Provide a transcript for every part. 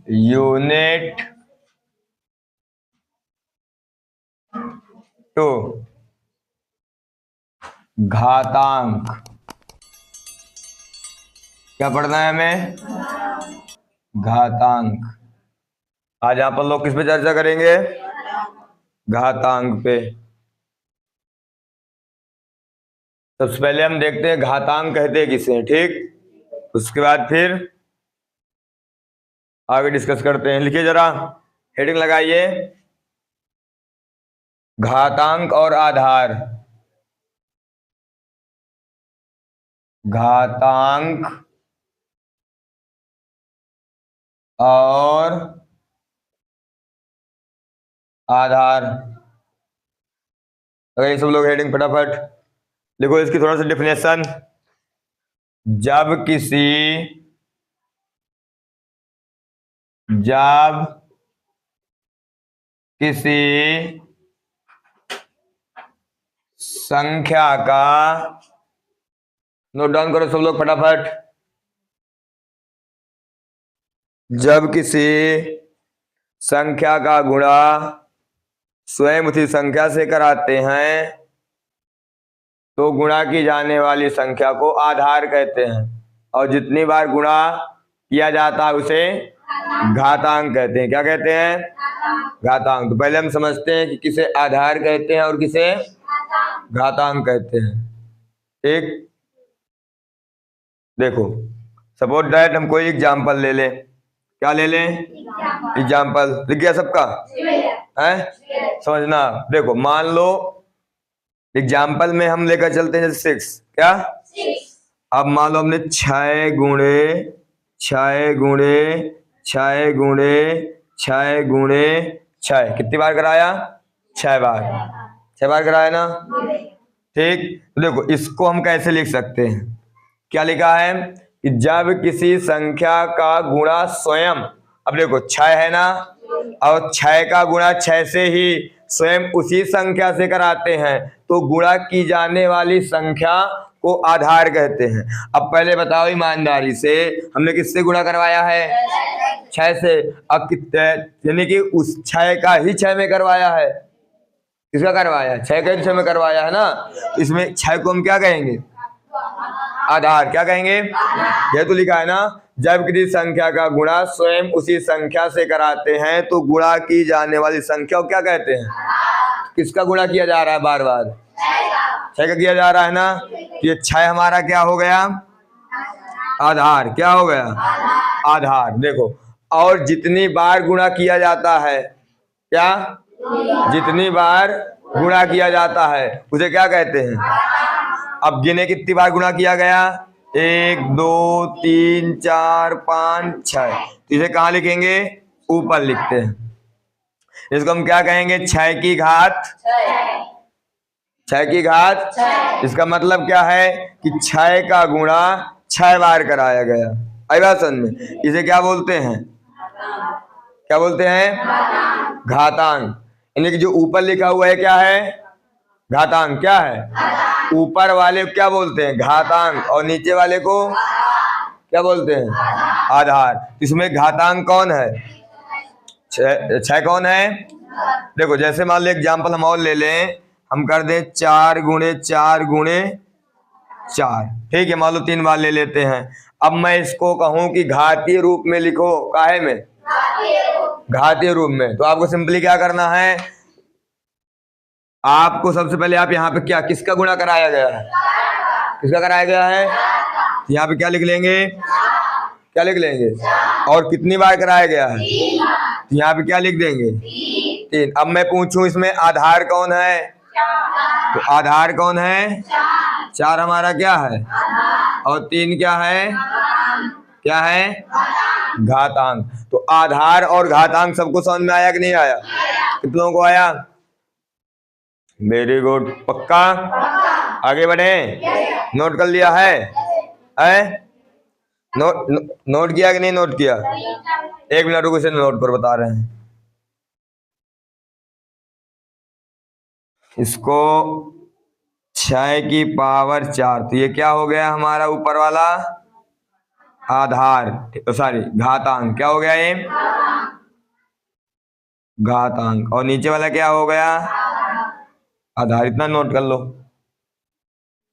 Unit to घातांक। क्या पढ़ना है हमें? घातांक। आज यहाँ पर लोग किस पे चर्चा करेंगे? घातांक पे। सबसे पहले हम देखते हैं घातांक कहते किसे, ठीक। उसके बाद फिर आगे डिस्कस करते हैं। लिखिए जरा, हेडिंग लगाइए, घातांक और आधार। घातांक और आधार। अगर ये सब लोग हेडिंग फटाफट लिखो। इसकी थोड़ा सा डिफिनेशन। जब किसी संख्या का, नोट डाउन करो सब लोग फटाफट। जब किसी संख्या का गुणा स्वयं उसी संख्या से कराते हैं तो गुणा की जाने वाली संख्या को आधार कहते हैं, और जितनी बार गुणा किया जाता है उसे घातांक कहते हैं। क्या कहते हैं? घातांक। तो पहले हम समझते हैं कि किसे आधार कहते हैं और किसे घातांक कहते हैं, ठीक। देखो, सपोज दैट हम कोई एग्जाम्पल ले लें। क्या ले लें? एग्जाम्पल। लिख गया सबका? है समझना। देखो, मान लो एग्जाम्पल में हम लेकर चलते हैं जैसे 6। क्या? अब मान लो हमने 6 गुणे 6 गुणे 6 गुणे 6 गुणे 6 कितनी बार कराया? 6 बार। 6 बार कराया ना, ठीक। तो देखो, इसको हम कैसे लिख सकते हैं? क्या लिखा है कि जब किसी संख्या का गुणा स्वयं, अब देखो 6 है ना, और 6 का गुणा 6 से ही स्वयं उसी संख्या से कराते हैं तो गुणा की जाने वाली संख्या को आधार कहते हैं। अब पहले बताओ ईमानदारी से, हमने किससे गुणा करवाया है? 6 से। अब कितने, यानी कि उस 6 का ही 6 में करवाया है। किसका करवाया है? 6 का ही 6 में करवाया है ना। इसमें 6 को हम क्या कहेंगे? आधार। क्या कहेंगे? यह तो लिखा है ना, जब किसी संख्या का गुणा स्वयं उसी संख्या से कराते हैं तो गुणा की जाने वाली संख्या को क्या कहते हैं? किसका गुणा किया जा रहा है? बार बार 6 का किया जा रहा है ना। ये 6 हमारा क्या हो गया? आधार। क्या हो गया? आधार। देखो, और जितनी बार गुणा किया जाता है, क्या? जितनी बार गुणा किया जाता है उसे क्या कहते हैं? अब गिने कितनी बार गुणा किया गया? 1 2 3 4 5 6। इसे कहाँ लिखेंगे? ऊपर लिखते हैं। इसको हम क्या कहेंगे? 6 की घात 6 की घात। इसका मतलब क्या है कि 6 का गुणा 6 बार कराया गया। आई बात समझ में? इसे क्या बोलते हैं? क्या बोलते हैं? घातांक। यानी कि जो ऊपर लिखा हुआ है क्या है? घातांक। क्या है? ऊपर वाले को क्या बोलते हैं? घातांक। और नीचे वाले को क्या बोलते हैं? आधार। इसमें घातांक कौन है? 6 कौन है? देखो, जैसे मान लो एग्जाम्पल हम और ले लें, हम कर दें 4 गुणे 4 गुणे 4, ठीक है। मान लो 3 बार ले लेते हैं। अब मैं इसको कहूं कि घातीय रूप में लिखो। काहे में? घातीय रूप में। तो आपको सिंपली क्या करना है? आपको सबसे पहले आप यहाँ पे क्या, किसका गुणा कराया गया है? किसका कराया गया है? यहाँ पे क्या लिख लेंगे? क्या लिख लेंगे? और कितनी बार कराया गया है? यहाँ पे क्या लिख देंगे? 3। अब मैं पूछूं इसमें आधार कौन है? तो आधार कौन है? 4 हमारा क्या है? और 3 क्या है? क्या है? घातांक। तो आधार और घातांक सबको समझ में आया कि नहीं आया? कितनों को आया? Very good. पक्का? आगे बढ़े? नोट कर लिया है? नोट किया कि नहीं नोट किया? 1 मिनट रुको, इसे नोट पर बता रहे हैं। इसको 6 की पावर 4, तो ये क्या हो गया हमारा ऊपर वाला? आधार, सॉरी घातांक, क्या हो गया ये? घातांक। और नीचे वाला क्या हो गया? आधार। इतना नोट कर लो,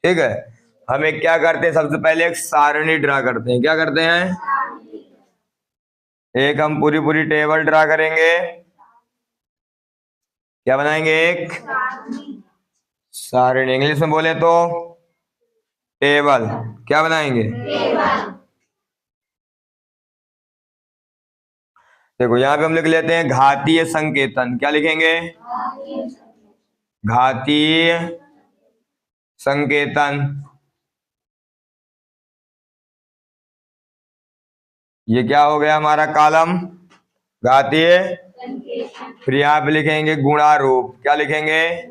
ठीक है। हम एक क्या करते हैं, सबसे पहले एक सारणी ड्रा करते हैं। क्या करते हैं? एक हम पूरी पूरी टेबल ड्रा करेंगे। क्या बनाएंगे? एक सारणी। इंग्लिश में बोले तो टेबल। क्या बनाएंगे? देखो यहाँ पे हम लिख लेते हैं घातीय संकेतन। क्या लिखेंगे? घातीय संकेतन। ये क्या हो गया हमारा कॉलम? घातीय। फिर यहाँ पे लिखेंगे गुणारूप। क्या लिखेंगे?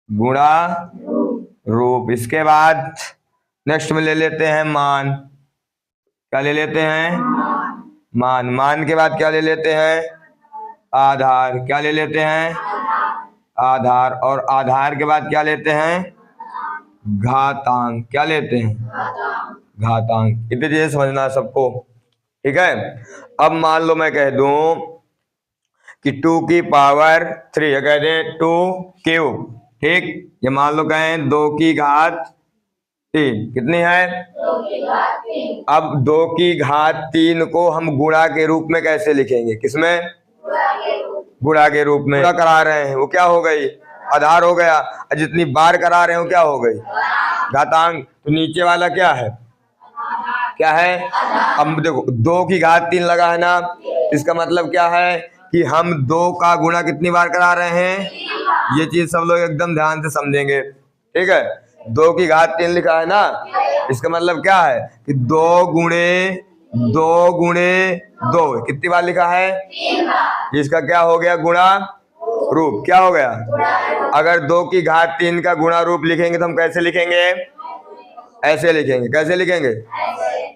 गुणा रूप। इसके बाद नेक्स्ट में ले लेते हैं मान। क्या ले लेते हैं? मान। मान के बाद क्या ले लेते हैं? आधार। क्या ले लेते हैं? आधार। और आधार के बाद क्या लेते हैं? घातांक। क्या लेते हैं? घातांक। इतनी चीजें समझना सबको, ठीक है। अब मान लो मैं कह दूं कि 2 की पावर 3, या कह दें 2 क्यूब, ठीक। ये मान लो कहें 2 की घात 3। कितनी है? 2 की घात 3। अब 2 की घात 3 को हम गुणा के रूप में कैसे लिखेंगे? किसमें? गुणा के रूप में। गुणा करा रहे हैं वो क्या हो गई? आधार हो गया। और जितनी बार करा रहे हो क्या हो गई? घातांक। तो नीचे वाला क्या है? क्या है? अब देखो 2 की घात 3 लगा है ना, इसका मतलब क्या है कि हम 2 का गुणा कितनी बार करा रहे हैं? ये चीज सब लोग एकदम ध्यान से समझेंगे, ठीक है। 2 की घात 3 लिखा है ना, इसका मतलब क्या है कि 2 गुणे 2 गुणे 2 कितनी बार लिखा है? 3 बार। इसका क्या हो गया? गुणा रूप। क्या हो गया? अगर 2 की घात 3 का गुणा रूप लिखेंगे तो हम कैसे लिखेंगे? ऐसे लिखेंगे। कैसे लिखेंगे?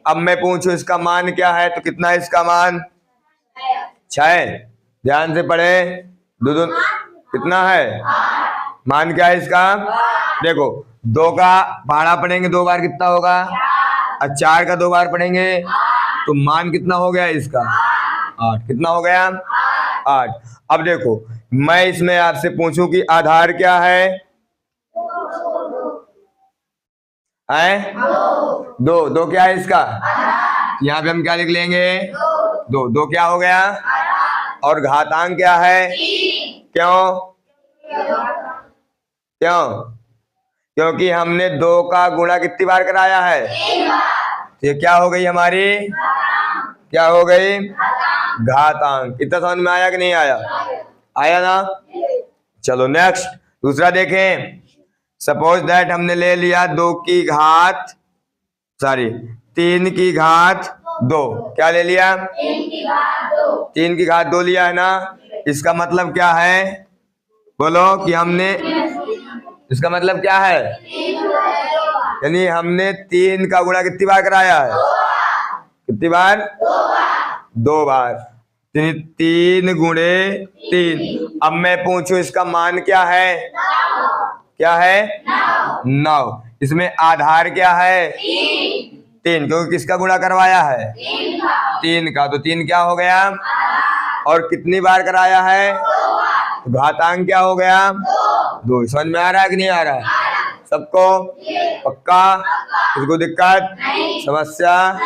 अब मैं पूछूं इसका मान क्या है, तो कितना है इसका मान? 6। ध्यान से पढ़े। दो कितना है? मान क्या है इसका? देखो 2 का भाड़ा पढ़ेंगे 2 बार कितना होगा? और 4 का 2 बार पढ़ेंगे तो मान कितना हो गया इसका? 8। कितना हो गया? 8। अब देखो मैं इसमें आपसे पूछूं कि आधार क्या है? 2 क्या है इसका? यहाँ पे हम क्या लिख लेंगे? 2 क्या हो गया? और घातांक क्या है? क्यों? क्यों? क्योंकि हमने 2 का गुणा कितनी बार कराया है? तो ये क्या हो गई हमारी? क्या हो गई? घातांक। इतना समझ में आया कि नहीं आया? आया ना? चलो नेक्स्ट दूसरा देखें। सपोज दैट हमने ले लिया 2 की घात 3 की घात 2। क्या ले लिया? 3 की घात 2 लिया है ना। इसका मतलब क्या है? बोलो कि हमने, इसका मतलब क्या है? यानी हमने 3 का गुणा कितनी बार कराया है? कितनी बार? 2 बार। 3 गुणे 3। अब मैं पूछूं इसका मान क्या है? क्या है? 9। इसमें आधार क्या है? 3, क्योंकि किसका गुणा करवाया है? 3 का। तो 3 क्या हो गया? और कितनी बार कराया है? तो घातांक क्या हो गया? 2। समझ में आ रहा है कि नहीं आ रहा है सबको? पक्का? किसको दिक्कत? समस्या?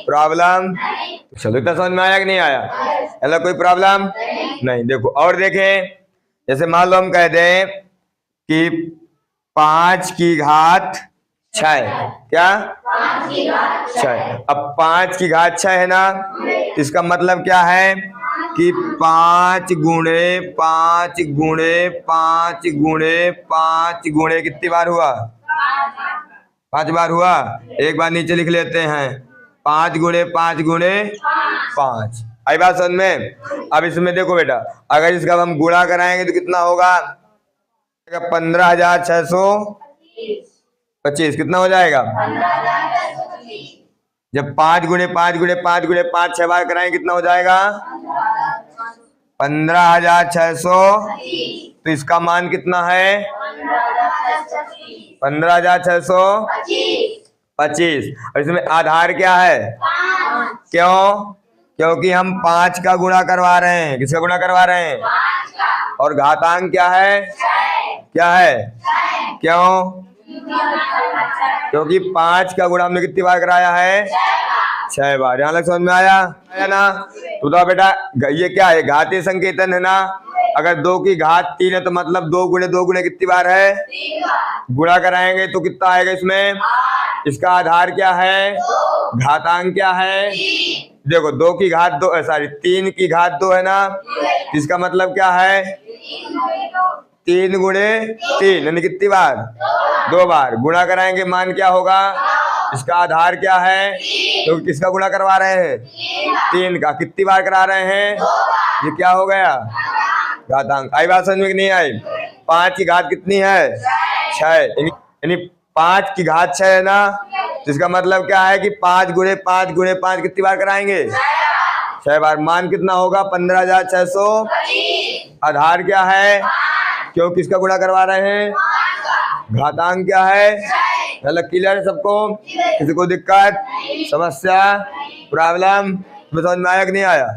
प्रॉब्लम? चलो इतना समझ में आया कि नहीं आया? ऐसा कोई प्रॉब्लम नहीं। देखो और देखें, जैसे मान लो हम कह दें कि 5 की घात 6। क्या? 5 की घात 6। अब 5 की घात 6 है ना, इसका मतलब क्या है कि 5 गुणे 5 गुणे 5 गुणे 5 गुणे कितनी बार हुआ? 5 बार हुआ। एक बार नीचे लिख लेते हैं 5 गुणे 5 गुणे 5। आई बात समझ में? अब इसमें देखो बेटा, अगर इसका हम गुणा कराएंगे तो कितना होगा? 15,625। कितना हो जाएगा? जब 5 गुणे 5 गुणे 5 गुणे 5 6 बार कराएंगे कितना हो जाएगा? 15,600। तो इसका मान कितना है? 15,625। 25। और इसमें आधार क्या है? क्यों? क्योंकि हम 5 का गुणा करवा रहे हैं। किसका गुणा करवा रहे हैं? और घातांक क्या है? क्या है? क्यों? क्योंकि 5 का गुणा हमने कितनी बार कराया है? 6 बार। यहाँ तक समझ में आया ना? तो बेटा ये क्या है? घातीय संकेतन है ना। अगर 2 की घात 3 है तो मतलब 2 गुणे 2 गुणे कितनी बार है? गुणा कराएंगे तो कितना आएगा इसमें? इसका आधार क्या है? घातांक क्या है? देखो 2 की घात 2 सॉरी 3 की घात 2 है ना। इसका मतलब क्या है? 3 गुणे 3 यानी कितनी बार? 2 बार। गुणा कराएंगे मान क्या होगा? इसका आधार क्या है? तो किसका गुणा करवा रहे हैं? 3 का। कितनी बार करा रहे हैं? ये क्या हो गया? घातांक। आई बात समझ में कि नहीं आई? 5 की घात कितनी है? 6। यानी 5 की घात 6 है ना। तो इसका मतलब क्या है कि 5 गुणे 5 गुणे 5 कितनी बार कराएंगे? 6 बार। मान कितना होगा? 15,600। आधार क्या है? क्यों किसका गुणा करवा रहे हैं? घातांक क्या है? मतलब क्लियर है सबको? किसी को दिक्कत, समस्या, प्रॉब्लम समझ में आया कि नहीं आया?